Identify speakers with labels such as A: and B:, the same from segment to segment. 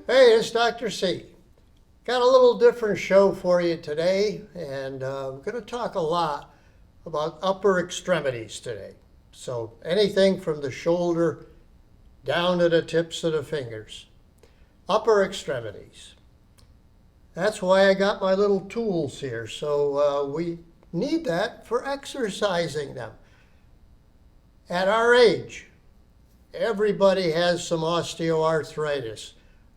A: Hey, it's Dr. C. Got a little different show for you today, and I'm going to talk a lot about upper extremities today. So anything from the shoulder down to the tips of the fingers. Upper extremities. That's why I got my little tools here. So we need that for exercising them. At our age, everybody has some osteoarthritis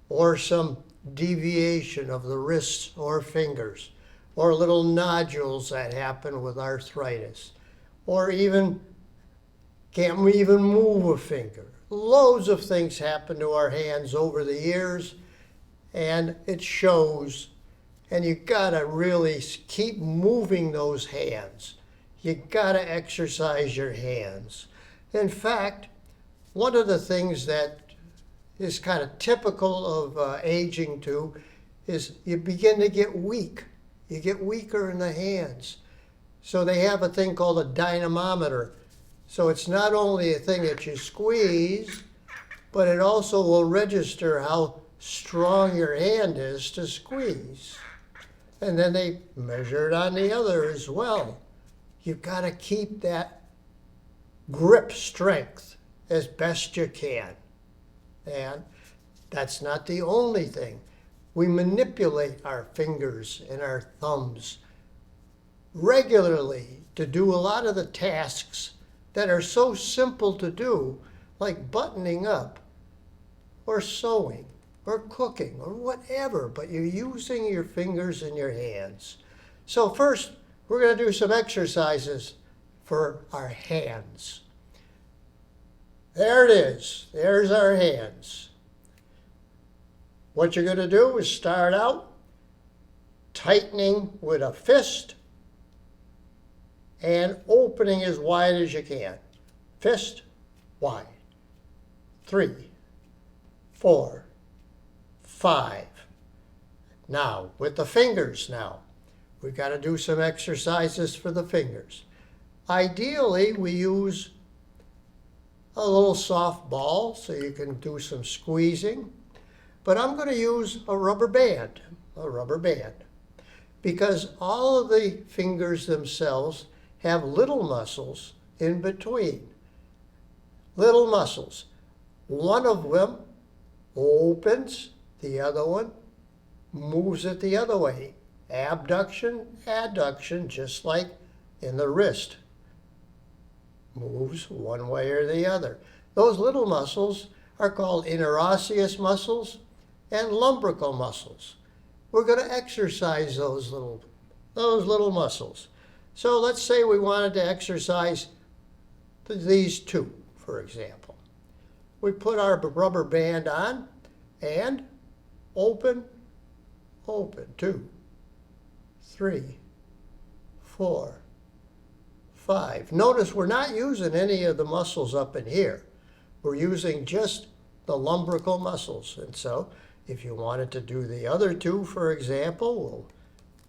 A: or some deviation of the wrists or fingers, or little nodules that happen with arthritis, or even can't even move a finger. Loads of things happen to our hands over the years, and it shows. And you gotta really keep moving those hands. You gotta exercise your hands. In fact, one of the things that is kind of typical of aging too is you begin to get weak. You get weaker in the hands. So they have a thing called a dynamometer. So it's not only a thing that you squeeze, but it also will register how strong your hand is to squeeze. And then they measure it on the other as well. You've got to keep that grip strength as best you can. And that's not the only thing. We manipulate our fingers and our thumbs regularly to do a lot of the tasks that are so simple to do, like buttoning up or sewing or cooking or whatever, but you're using your fingers and your hands. So first, we're going to do some exercises for our hands. There it is. There's our hands. What you're going to do is start out tightening with a fist and opening as wide as you can. Fist, wide. 3, 4, 5. Now, with the fingers now, we've got to do some exercises for the fingers. Ideally, we use a little soft ball so you can do some squeezing. But I'm going to use a rubber band, because all of the fingers themselves have little muscles in between. Little muscles. One of them opens, the other one moves it the other way. Abduction, adduction, just like in the wrist. Moves one way or the other. Those little muscles are called interosseous muscles and lumbrical muscles. We're going to exercise those little muscles. So let's say we wanted to exercise these two, for example. We put our rubber band on and open, 2, 3, 4, 5. Notice we're not using any of the muscles up in here. We're using just the lumbrical muscles. And so if you wanted to do the other two, for example, we'll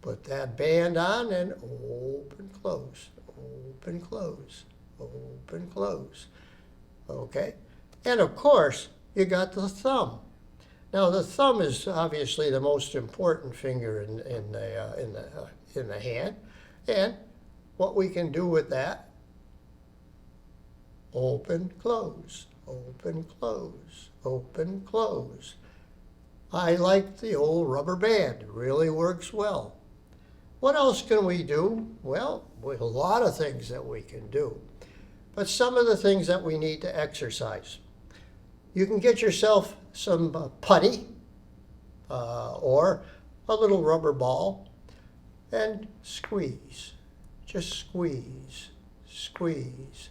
A: put that band on and open, close, open, close, open, close. Okay? And of course, you got the thumb. Now the thumb is obviously the most important finger in the hand. And what we can do with that, open, close, open, close, open, close. I like the old rubber band. It really works well. What else can we do? Well, a lot of things that we can do. But some of the things that we need to exercise. You can get yourself some putty or a little rubber ball and squeeze. Just squeeze, squeeze,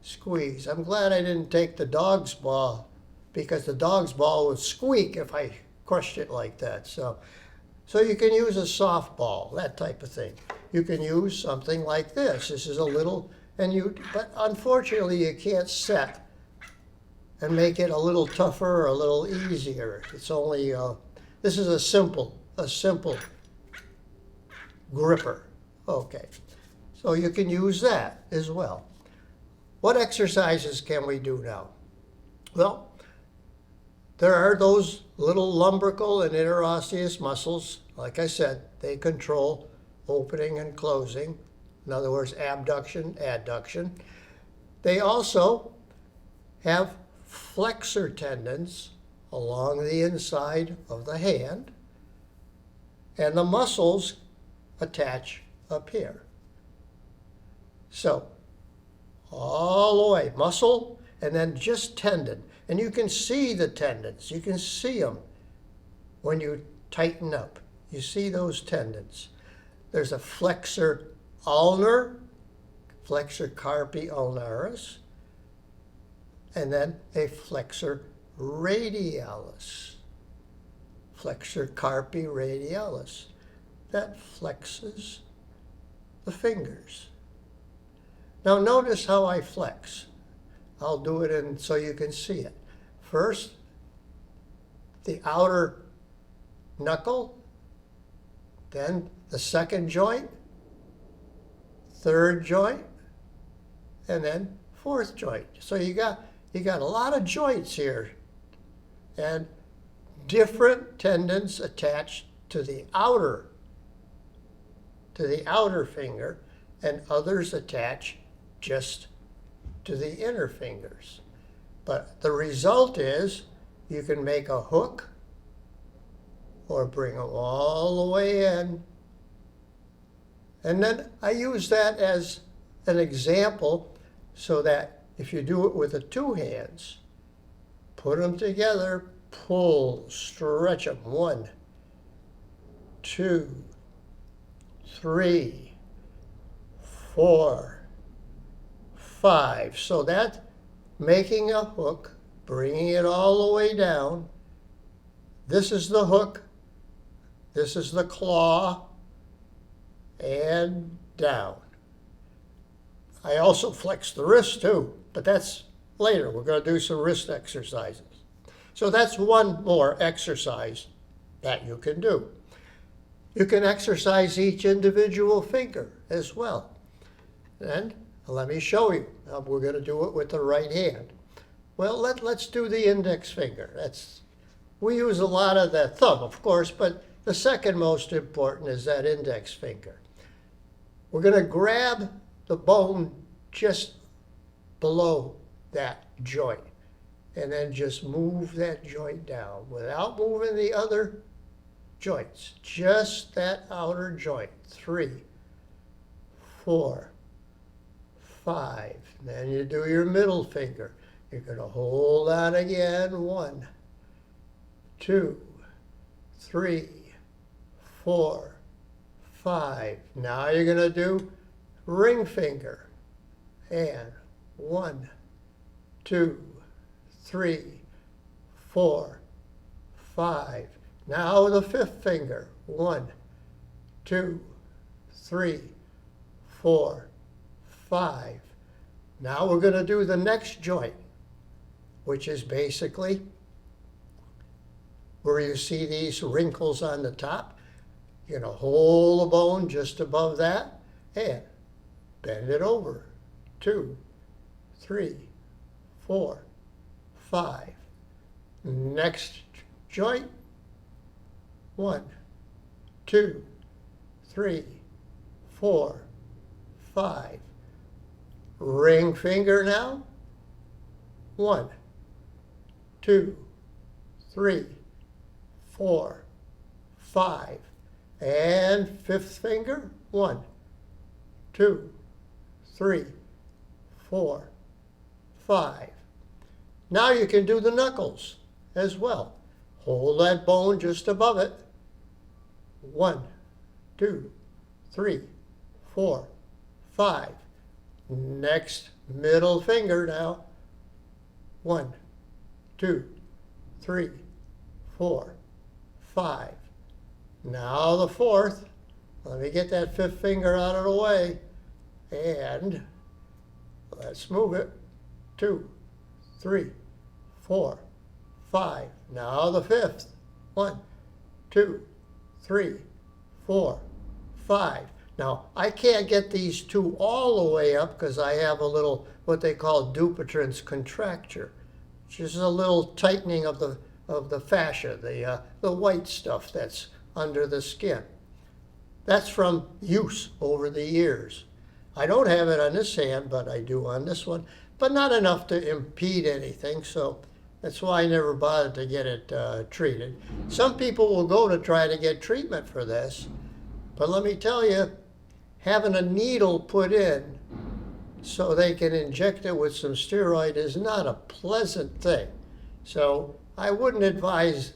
A: squeeze. I'm glad I didn't take the dog's ball, because the dog's ball would squeak if I crushed it like that. So you can use a softball, that type of thing. You can use something like this. This is a little, but unfortunately you can't set and make it a little tougher or a little easier. It's only, this is a simple gripper. Okay. So you can use that as well. What exercises can we do now? Well, there are those little lumbrical and interosseous muscles. Like I said, they control opening and closing. In other words, abduction, adduction. They also have flexor tendons along the inside of the hand, and the muscles attach up here. So, all the way, muscle, and then just tendon. And you can see the tendons. You can see them when you tighten up. You see those tendons. There's a flexor ulnar, flexor carpi ulnaris, and then a flexor radialis, flexor carpi radialis. That flexes the fingers. Now notice how I flex. I'll do it so you can see it. First, the outer knuckle, then the second joint, third joint, and then fourth joint. So you got a lot of joints here, and different tendons attached to the outer finger, and others attach just to the inner fingers. But the result is you can make a hook or bring them all the way in. And then I use that as an example so that if you do it with the two hands, put them together, pull, stretch them. 1, 2, 3, 4, 5. So that's making a hook, bringing it all the way down. This is the hook. This is the claw. And down. I also flex the wrist too, but that's later. We're going to do some wrist exercises. So that's one more exercise that you can do. You can exercise each individual finger as well. And let me show you. We're going to do it with the right hand. Well, let's do the index finger. We use a lot of the thumb, of course, but the second most important is that index finger. We're going to grab the bone just below that joint and then just move that joint down without moving the other joints, just that outer joint. 3, 4, 5. Then you do your middle finger. You're going to hold on again. 1, 2, 3, 4, 5. Now you're going to do ring finger. And 1, 2, 3, 4, 5. Now the fifth finger. 1, 2, 3, 4, 5. Now we're going to do the next joint, which is basically where you see these wrinkles on the top. You're going to hold the bone just above that and bend it over. 2, 3, 4, 5. Next joint. 1, 2, 3, 4, 5. Ring finger now. 1, 2, 3, 4, 5. And fifth finger. 1, 2, 3, 4, 5. Now you can do the knuckles as well. Hold that bone just above it. 1, 2, 3, 4, 5. Next middle finger now. 1, 2, 3, 4, 5. Now the fourth. Let me get that fifth finger out of the way. And let's move it. 2, 3, 4, 5. Now the fifth. 1, 2, 3, 4, 5. Now, I can't get these two all the way up because I have a little, what they call Dupuytren's contracture, which is a little tightening of of the fascia, the white stuff that's under the skin. That's from use over the years. I don't have it on this hand, but I do on this one, but not enough to impede anything, so that's why I never bothered to get it treated. Some people will go to try to get treatment for this, but let me tell you, having a needle put in so they can inject it with some steroid is not a pleasant thing. So I wouldn't advise,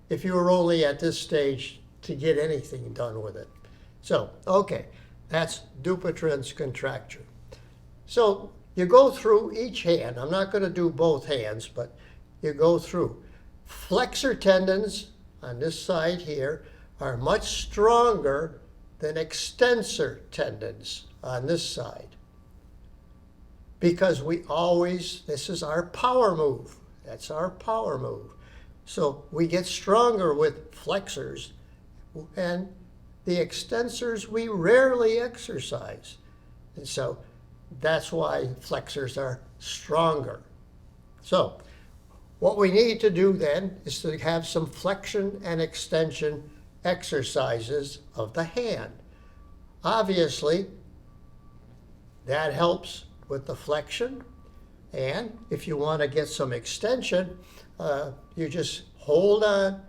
A: if you were only at this stage, to get anything done with it. So, okay, that's Dupuytren's contracture. So you go through each hand. I'm not going to do both hands, but you go through. Flexor tendons on this side here are much stronger than extensor tendons on this side. Because this is our power move. That's our power move. So we get stronger with flexors, and the extensors we rarely exercise. And so that's why flexors are stronger. So what we need to do then is to have some flexion and extension exercises of the hand. Obviously, that helps with the flexion. And if you want to get some extension, you just hold on,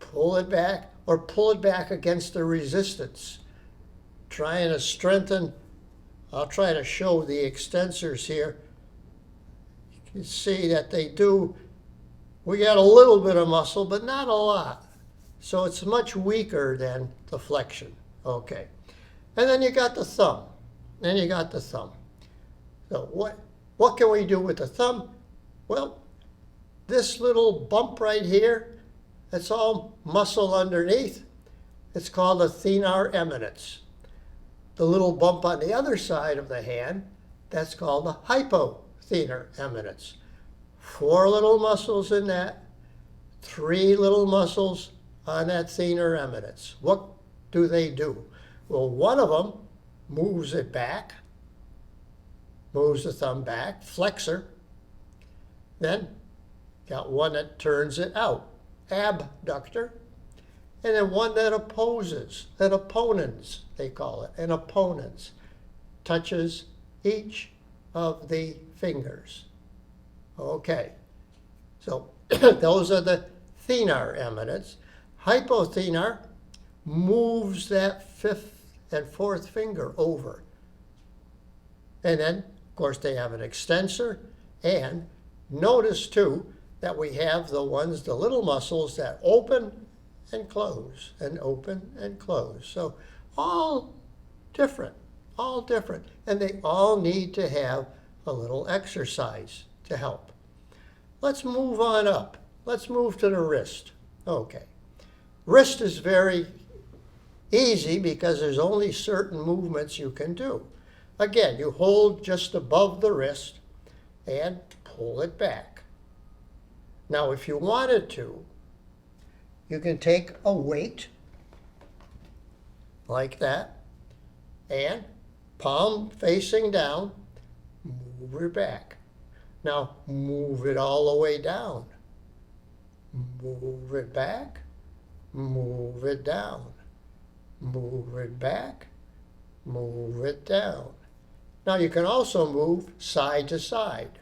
A: pull it back, or pull it back against the resistance. Trying to strengthen, I'll try to show the extensors here. You can see that we got a little bit of muscle, but not a lot. So it's much weaker than the flexion. Okay. And then you got the thumb. So what can we do with the thumb? Well, this little bump right here, it's all muscle underneath. It's called a thenar eminence. The little bump on the other side of the hand, that's called the hypothenar eminence. 4 little muscles in that, 3 little muscles on that thenar eminence. What do they do? Well, one of them moves it back, moves the thumb back, flexor. Then got one that turns it out, abductor. And then one that opposes, that opponents, they call it, an opponents, touches each of the fingers. Okay, so those are the thenar eminence. Hypothenar moves that 5th and 4th finger over. And then, of course, they have an extensor. And notice, too, that we have the little muscles that open and close, and open and close. So all different. And they all need to have a little exercise to help. Let's move on up. Let's move to the wrist. Okay. Wrist is very easy because there's only certain movements you can do. Again, you hold just above the wrist and pull it back. Now, if you wanted to, you can take a weight like that and palm facing down, move it back. Now, move it all the way down. Move it back, move it down. Move it back, move it down. Now you can also move side to side.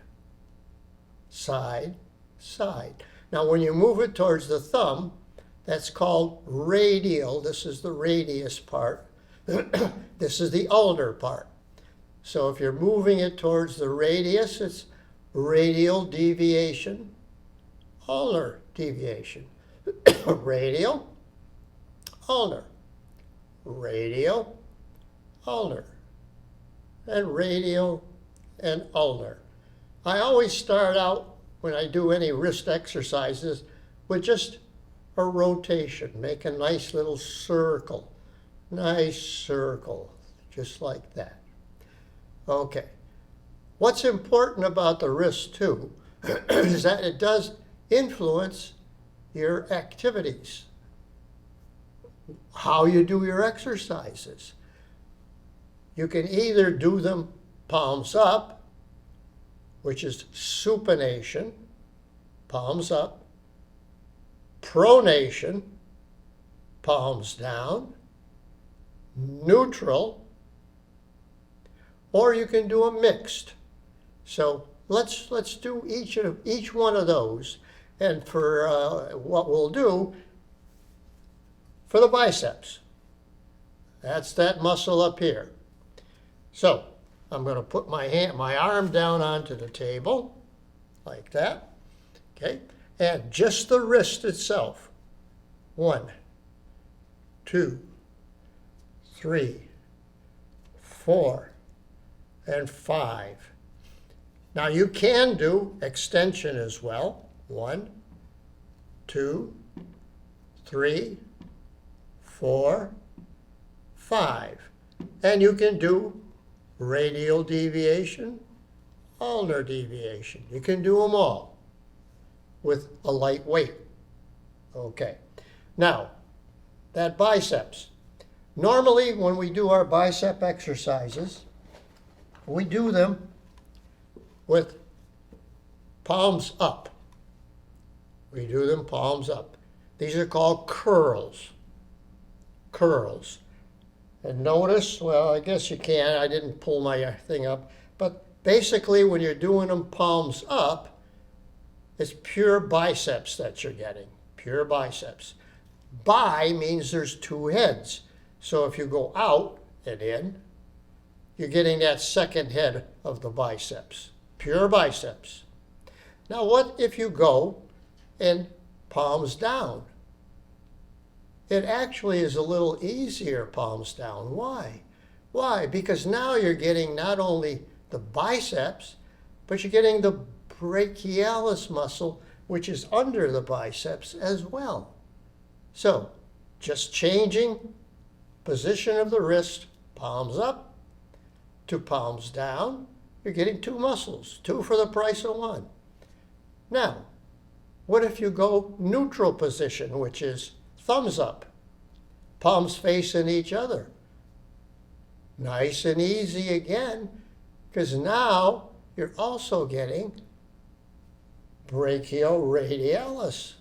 A: Side, side. Now when you move it towards the thumb, that's called radial. This is the radius part. This is the ulnar part. So if you're moving it towards the radius, it's radial deviation, ulnar deviation. Radial, ulnar. Radial, ulnar, and radial and ulnar. I always start out when I do any wrist exercises with just a rotation. Make a nice little circle. Nice circle, just like that. Okay. What's important about the wrist too is that it does influence your activities. How you do your exercises. You can either do them palms up, which is supination, palms up, pronation, palms down, neutral, or you can do a mixed. So let's do each one of those. And for what we'll do for the biceps, that's that muscle up here. So I'm going to put my arm down onto the table like that. Okay, and just the wrist itself. 1, 2, 3, 4, and 5. Now you can do extension as well. 1, 2, 3, 4, 5. And you can do radial deviation, ulnar deviation. You can do them all with a light weight. Okay. Now, that biceps. Normally, when we do our bicep exercises, we do them with palms up. We do them palms up. These are called curls. Curls. And notice, well, I guess you can. I didn't pull my thing up. But basically, when you're doing them palms up, it's pure biceps that you're getting. Pure biceps. Bi means there's two heads. So if you go out and in, you're getting that second head of the biceps. Pure biceps. Now what if you go and palms down? It actually is a little easier palms down. Why? Why? Because now you're getting not only the biceps, but you're getting the brachialis muscle, which is under the biceps as well. So, just changing position of the wrist, palms up to palms down, you're getting two muscles, two for the price of one. Now, what if you go neutral position, which is thumbs up, palms facing each other? Nice and easy again, because now you're also getting brachioradialis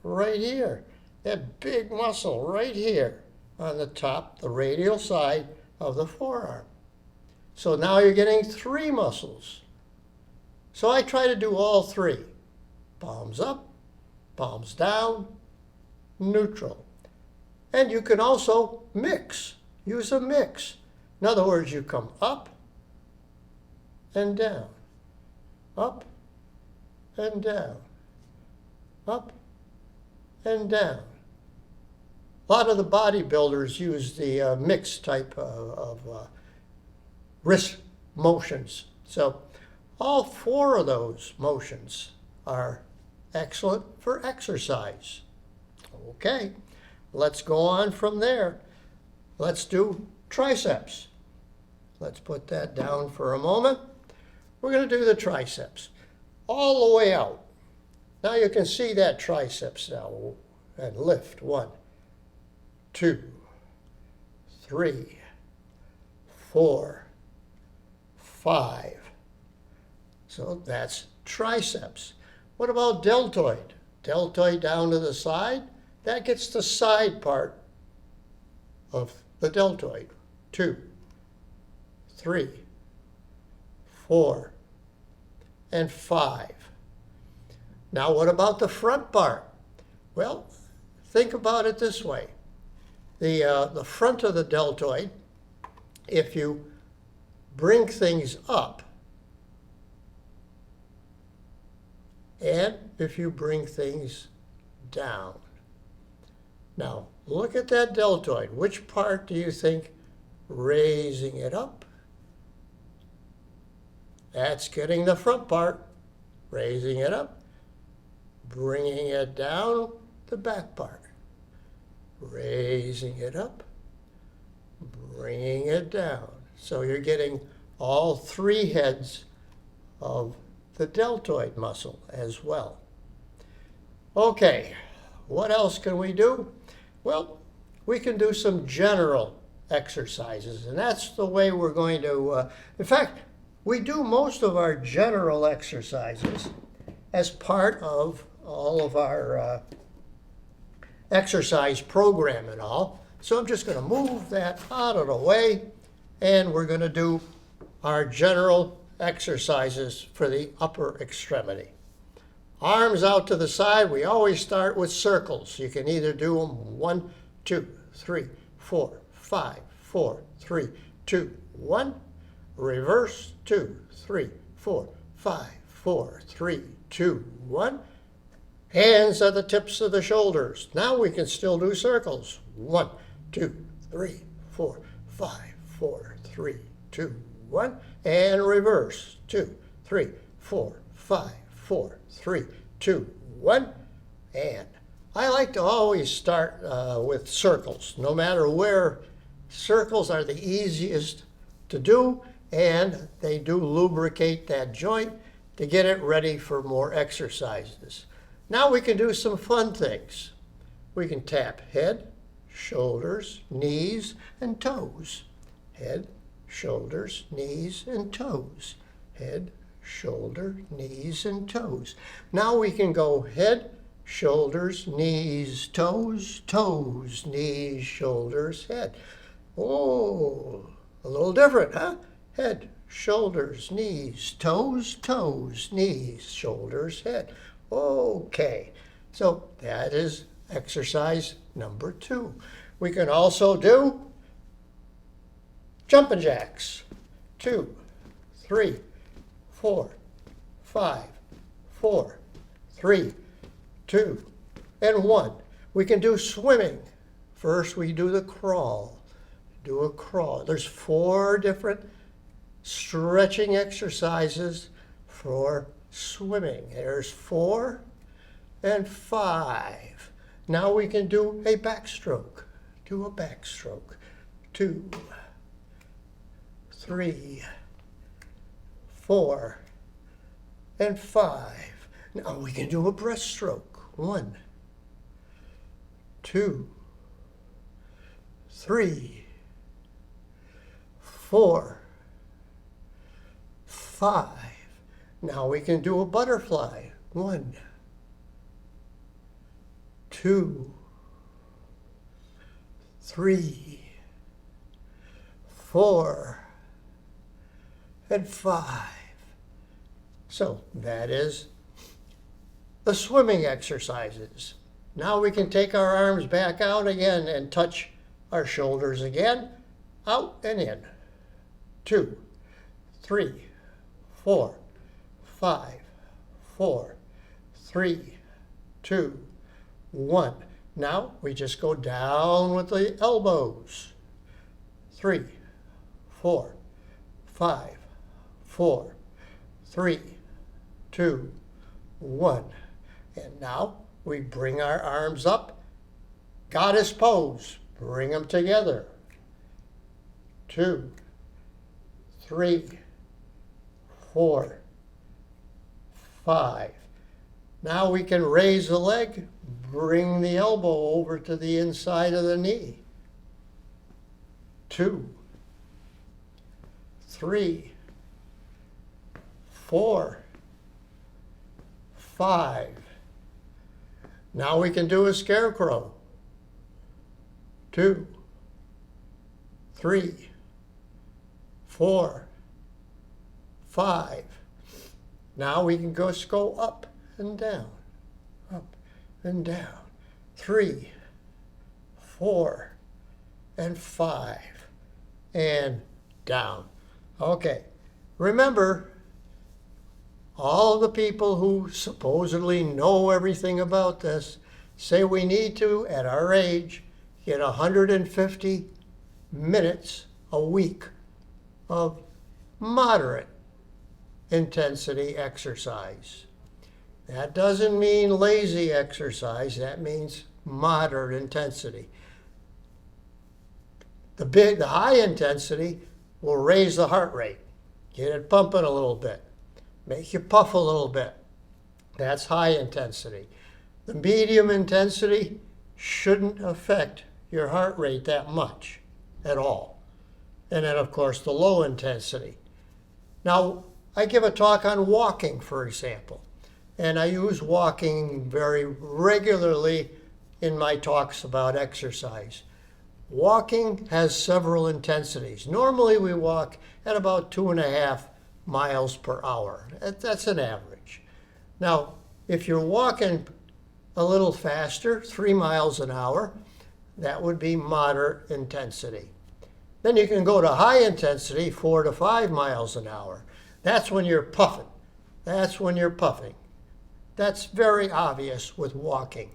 A: right here. That big muscle right here on the top, the radial side of the forearm. So now you're getting three muscles. So I try to do all three. Palms up, palms down, neutral. And you can also mix. Use a mix. In other words, you come up and down, up and down, up and down. A lot of the bodybuilders use the mixed type of wrist motions. So all four of those motions are excellent for exercise. Okay, let's go on from there. Let's do triceps. Let's put that down for a moment. We're going to do the triceps all the way out. Now you can see that triceps now, and lift. 1, 2, 3, 4, 5. So that's triceps. What about deltoid? Deltoid down to the side. That gets the side part of the deltoid. 2, 3, 4, and 5. Now what about the front part? Well, think about it this way. The front of the deltoid, if you bring things up and if you bring things down. Now look at that deltoid. Which part do you think raising it up? That's getting the front part, raising it up, bringing it down, the back part, raising it up, bringing it down. So you're getting all three heads of the deltoid muscle as well. Okay, what else can we do? Well, we can do some general exercises, and that's the way we're going to, in fact, we do most of our general exercises as part of all of our exercise program and all. So I'm just going to move that out of the way, and we're going to do our general exercises for the upper extremity. Arms out to the side. We always start with circles. You can either do them 1, 2, 3, 4, 5, 4, 3, 2, 1. Reverse 2, 3, 4, 5, 4, 3, 2, 1. Hands at the tips of the shoulders. Now we can still do circles. 1, 2, 3, 4, 5, 4, 3, 2, 1. And reverse 2, 3, 4, 5, 4, 3, 2, 1. And I like to always start with circles. No matter where, circles are the easiest to do, and they do lubricate that joint to get it ready for more exercises. Now we can do some fun things. We can tap head, shoulders, knees, and toes. Head, shoulders, knees, and toes. Head, shoulder, knees, and toes. Now we can go head, shoulders, knees, toes, toes, knees, shoulders, head. Oh, a little different, huh? Head, shoulders, knees, toes, toes, knees, shoulders, head. Okay, so that is exercise number 2. We can also do jumping jacks. 2, 3, 4, 5, 4, 3, 2, and 1. We can do swimming. First we do the crawl. Do a crawl. There's 4 different stretching exercises for swimming. There's 4 and 5. Now we can do a backstroke. Do a backstroke. 2, 3, 4, and 5. Now we can do a breaststroke. 1, 2, 3, 4, 5. Now we can do a butterfly. 1, 2, 3, 4, and 5. So that is the swimming exercises. Now we can take our arms back out again and touch our shoulders again. Out and in. 2, 3, 4, 5, 4, 3, 2, 1. Now we just go down with the elbows. 3, 4, 5, 4, 3, 2, 1. And now we bring our arms up. Goddess pose. Bring them together. 2, 3, 4, 5. Now we can raise the leg, bring the elbow over to the inside of the knee. 2, 3, 4, 5. Now we can do a scarecrow. 2, 3, 4, 5. Now we can just go up and down, up and down. 3, 4, and 5, and down. Okay, remember, all the people who supposedly know everything about this say we need to, at our age, get 150 minutes a week of moderate intensity exercise. That doesn't mean lazy exercise. That means moderate intensity. The high intensity will raise the heart rate, get it pumping a little bit, make you puff a little bit. That's high intensity. The medium intensity shouldn't affect your heart rate that much at all. And then, of course, the low intensity. Now, I give a talk on walking, for example, and I use walking very regularly in my talks about exercise. Walking has several intensities. Normally we walk at about 2.5 miles per hour. That's an average. Now, if you're walking a little faster, 3 miles an hour, that would be moderate intensity. Then you can go to high intensity, 4 to 5 miles an hour. That's when you're puffing. That's when you're puffing. That's very obvious with walking.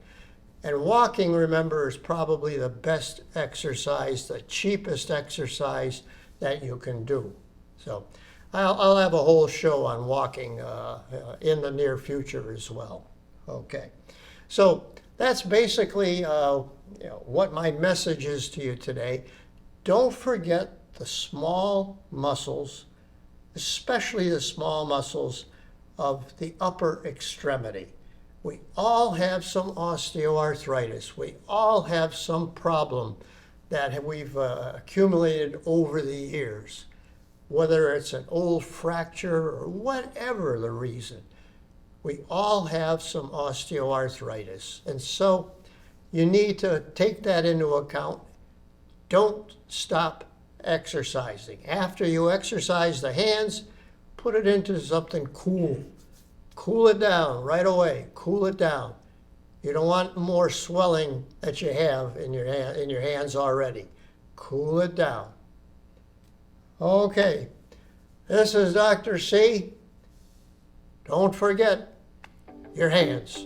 A: And walking, remember, is probably the best exercise, the cheapest exercise that you can do. So I'll have a whole show on walking in the near future as well. Okay. So that's basically what my message is to you today. Don't forget the small muscles, especially the small muscles of the upper extremity. We all have some osteoarthritis. We all have some problem that we've accumulated over the years, whether it's an old fracture or whatever the reason. We all have some osteoarthritis. And so you need to take that into account. Don't stop exercising. After you exercise the hands, put it into something cool. Cool it down right away. Cool it down. You don't want more swelling that you have in your hands already. Cool it down. Okay. This is Dr. C. Don't forget your hands.